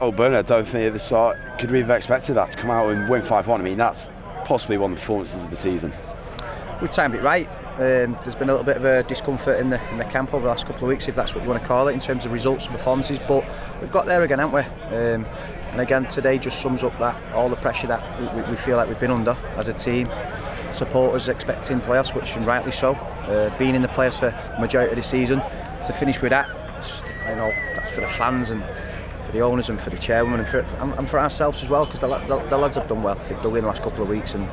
Oh, Bern, I don't think at the start could we have expected that to come out and win 5-1. I mean, that's possibly one of the performances of the season. We've timed it right. There's been a little bit of a discomfort in the camp over the last couple of weeks, if that's what you want to call it, in terms of results and performances. But we've got there again, haven't we? And again, today just sums up that all the pressure that we feel like we've been under as a team. Supporters expecting playoffs, which and rightly so. Being in the playoffs for the majority of the season, to finish with that, that's for the fans and for the owners and for the chairwoman and for ourselves as well, because the lads have done well. They've dug in the last couple of weeks and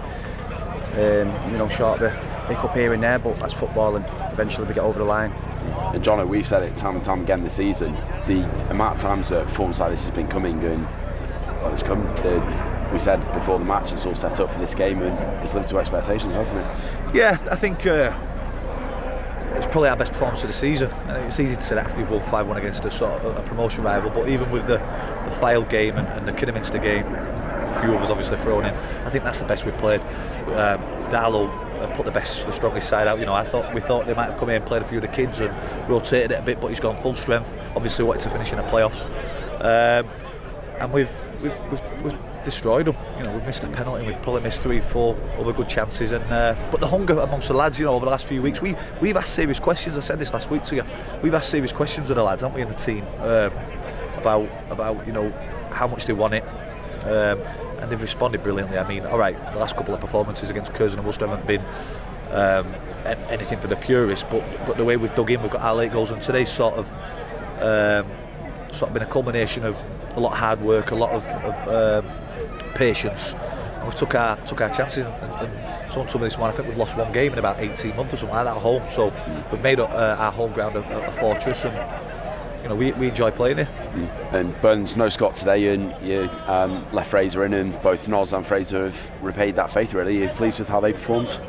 short of a hiccup here and there, but that's football and eventually we get over the line. And Jonno, we've said it time and time again this season, the amount of times that a performance like this has been coming and it's come. We said before the match it's all set up for this game and it's lived to expectations, hasn't it? Yeah, I think it's probably our best performance of the season. It's easy to say that after you've won 5-1 against a sort of a promotion rival, but even with the Fylde game and the Kidderminster game, a few of us obviously thrown in, I think that's the best we've played. Darlow have put the strongest side out. We thought they might have come in and played a few of the kids and rotated it a bit, but he's gone full strength. Obviously wanted to finish in the playoffs, and we've destroyed them. We've missed a penalty, we've probably missed 3-4 other good chances, and but the hunger amongst the lads, over the last few weeks, we've asked serious questions. I said this last week to you. We've asked serious questions of the lads, haven't we, in the team, about how much they want it. And they've responded brilliantly. I mean, all right, the last couple of performances against Curzon and Worcester haven't been anything for the purists, but the way we've dug in, we've got our late goals, and today's sort of been a culmination of a lot of hard work, a lot of patience. And we've took our chances, and some of this one, I think we've lost one game in about 18 months or something like that at home. So we've made our home ground a fortress, and we enjoy playing here. And Bern's no Scott today, and you left Fraser in, and both Noz and Fraser have repaid that faith. Really, are you pleased with how they performed?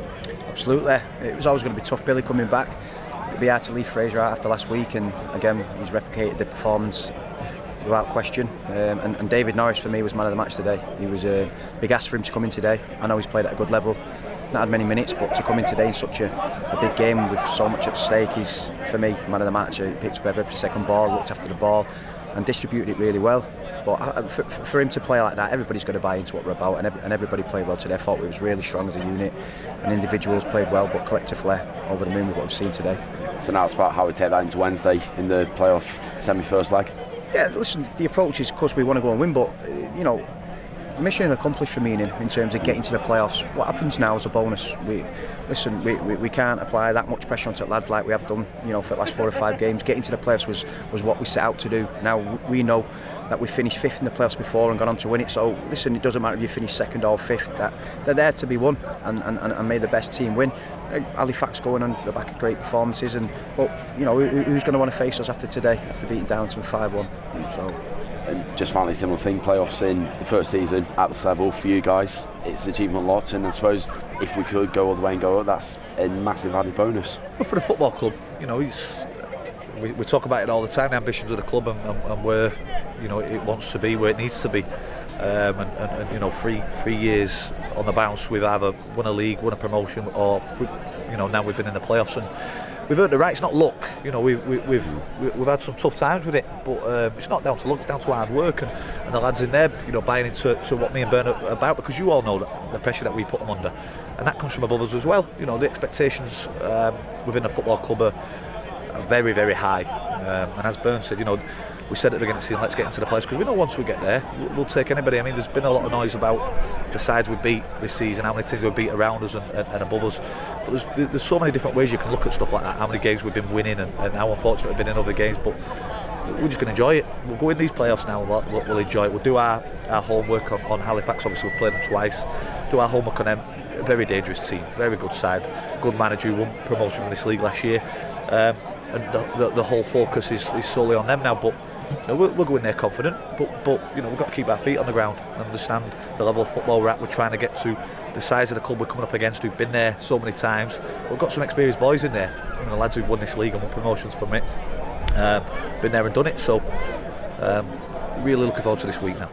Absolutely. It was always going to be tough, Billy coming back. It'd be hard to leave Fraser out after last week, and again he's replicated the performance without question. And David Norris for me was man of the match today. He was a big ask for him to come in today. I know he's played at a good level, not had many minutes, but to come in today in such a big game with so much at stake, he's, for me, man of the match. He picked up every second ball, looked after the ball and distributed it really well. But for him to play like that, everybody's got to buy into what we're about, and everybody played well today. I thought we was really strong as a unit, and individuals played well, but collectively over the moon with what we've seen today. So now it's about how we take that into Wednesday in the playoff semi-first leg. Yeah, listen, the approach is, of course, we want to go and win, but mission accomplished for me in terms of getting to the playoffs. What happens now is a bonus. We can't apply that much pressure onto the lads like we have done, for the last 4 or 5 games. Getting to the playoffs was what we set out to do. Now we know that we finished 5th in the playoffs before and gone on to win it. So listen, it doesn't matter if you finish 2nd or 5th. That they're there to be won, and may the best team win. Halifax going on the back of great performances, but who's going to want to face us after today, after beating Darlington 5-1? So. And just finally, similar thing, playoffs in the first season at this level for you guys, it's achievement lots, and I suppose if we could go all the way and go up, that's a massive added bonus. Well, for the football club, we talk about it all the time, the ambitions of the club and where it wants to be, where it needs to be, and 3 years on the bounce, we've either won a league, won a promotion, or now we've been in the playoffs, and we've earned the right. It's not luck. We've had some tough times with it, but it's not down to luck. It's down to hard work and the lads in there, buying into what me and Bern are about, because you all know that the pressure that we put them under, and that comes from above us as well. The expectations within the football club are very, very high. And as Bern said, we said at the beginning of the season, let's get into the playoffs, because we know once we get there, we'll take anybody. I mean, there's been a lot of noise about the sides we beat this season, how many teams we beat around us and above us. But there's so many different ways you can look at stuff like that. How many games we've been winning and how unfortunate we've been in other games. But we're just going to enjoy it. We'll go in these playoffs now. We'll enjoy it. We'll do our homework on Halifax. Obviously, we've played them twice. Do our homework on them. A very dangerous team, very good side, good manager who won promotion from this league last year. And the whole focus is solely on them now, but we'll go in there confident, but we've got to keep our feet on the ground and understand the level of football we're at. We're trying to get to the size of the club we're coming up against, who've been there so many times. We've got some experienced boys in there, the lads who've won this league and won promotions from it, been there and done it, so really looking forward to this week now.